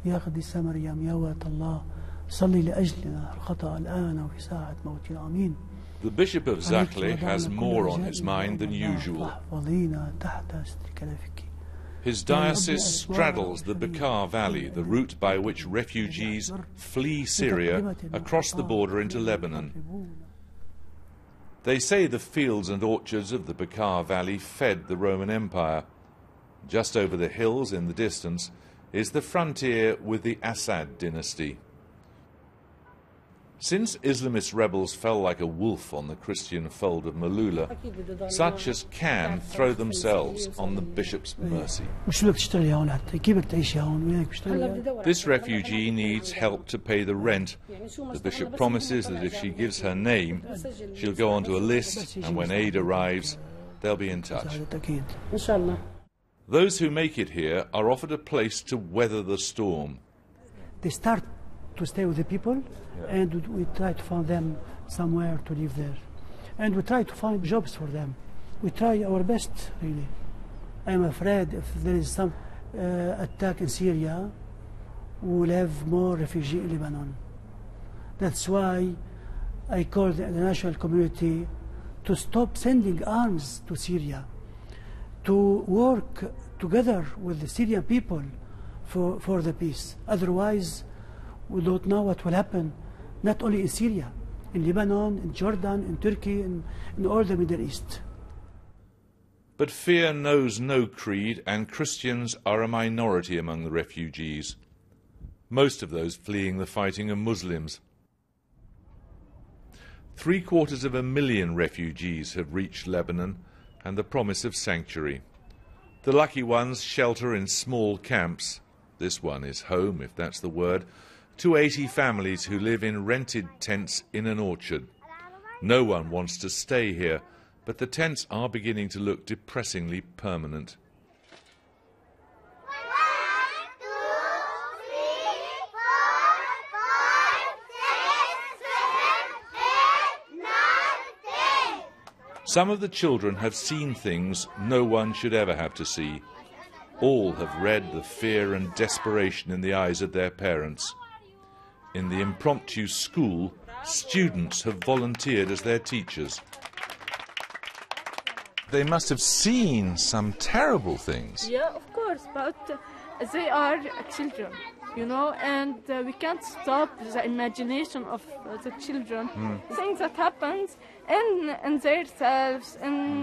يا قديسة مريم يا ولد الله صلي لأجلنا الخطأ الآن وفي ساعة موتنا آمين. The Bishop of Zakle has more on his mind than usual. His diocese straddles the Bekaa Valley, the route by which refugees flee Syria across the border into Lebanon. They say the fields and orchards of the Bekaa Valley fed the Roman Empire. Just over the hills in the distance is the frontier with the Assad dynasty. Since Islamist rebels fell like a wolf on the Christian fold of Malula, such as can throw themselves on the bishop's mercy. This refugee needs help to pay the rent. The bishop promises that if she gives her name, she'll go onto a list, and when aid arrives, they'll be in touch. Those who make it here are offered a place to weather the storm. They start to stay with the people, and we try to find them somewhere to live there. And we try to find jobs for them. We try our best, really. I'm afraid if there is some attack in Syria, we will have more refugees in Lebanon. That's why I call the international community to stop sending arms to Syria, to work together with the Syrian people for the peace. Otherwise, we don't know what will happen, not only in Syria, in Lebanon, in Jordan, in Turkey, in all the Middle East. But fear knows no creed, and Christians are a minority among the refugees. Most of those fleeing the fighting are Muslims. 750,000 refugees have reached Lebanon, and the promise of sanctuary. The lucky ones shelter in small camps. This one is home, if that's the word, to 80 families who live in rented tents in an orchard. No one wants to stay here, but the tents are beginning to look depressingly permanent. Some of the children have seen things no one should ever have to see. All have read the fear and desperation in the eyes of their parents. In the impromptu school, students have volunteered as their teachers. They must have seen some terrible things. Yeah, of course, but they are children, you know, and we can't stop the imagination of the children. Things that happens in themselves, in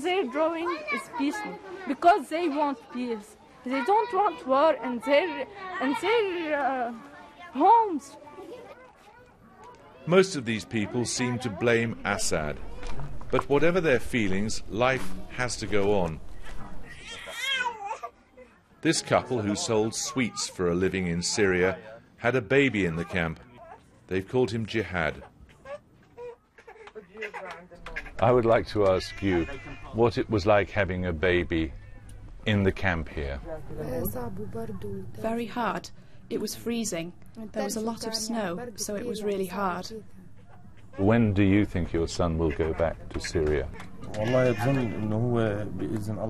their drawing is peaceful, because they want peace. They don't want war in their homes. Most of these people seem to blame Assad, but whatever their feelings, life has to go on. This couple, who sold sweets for a living in Syria, had a baby in the camp. They've called him Jihad. I would like to ask you what it was like having a baby in the camp here. Very hard. It was freezing. There was a lot of snow, so it was really hard. When do you think your son will go back to Syria?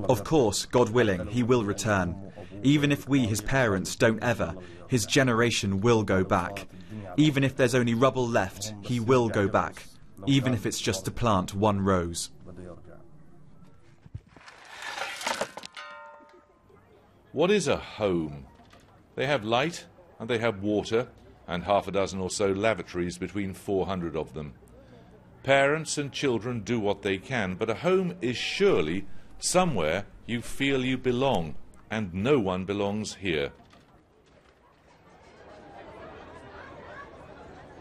Of course, God willing, he will return. Even if we, his parents, don't ever, his generation will go back. Even if there's only rubble left, he will go back. Even if it's just to plant one rose. What is a home? They have light, and they have water, and half a dozen or so lavatories, between 400 of them. Parents and children do what they can, but a home is surely somewhere you feel you belong, and no one belongs here.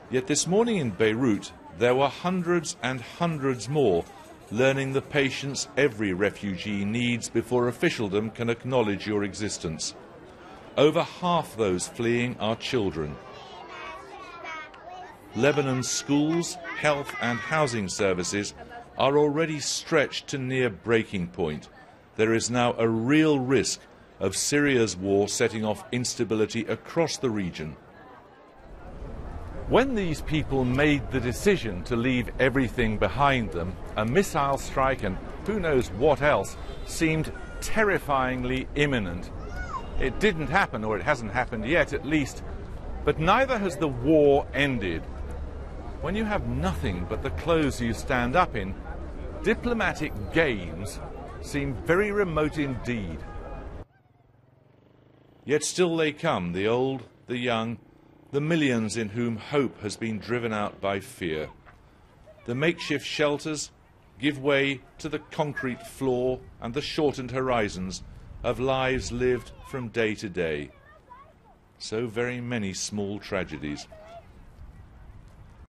Yet this morning in Beirut, there were hundreds and hundreds more learning the patience every refugee needs before officialdom can acknowledge your existence. Over half those fleeing are children. Lebanon's schools, health and housing services are already stretched to near breaking point. There is now a real risk of Syria's war setting off instability across the region. When these people made the decision to leave everything behind them, a missile strike and who knows what else seemed terrifyingly imminent. It didn't happen, or it hasn't happened yet at least, but neither has the war ended. When you have nothing but the clothes you stand up in, diplomatic games seem very remote indeed. Yet still they come, the old, the young, the millions in whom hope has been driven out by fear. The makeshift shelters give way to the concrete floor and the shortened horizons of lives lived from day to day. So very many small tragedies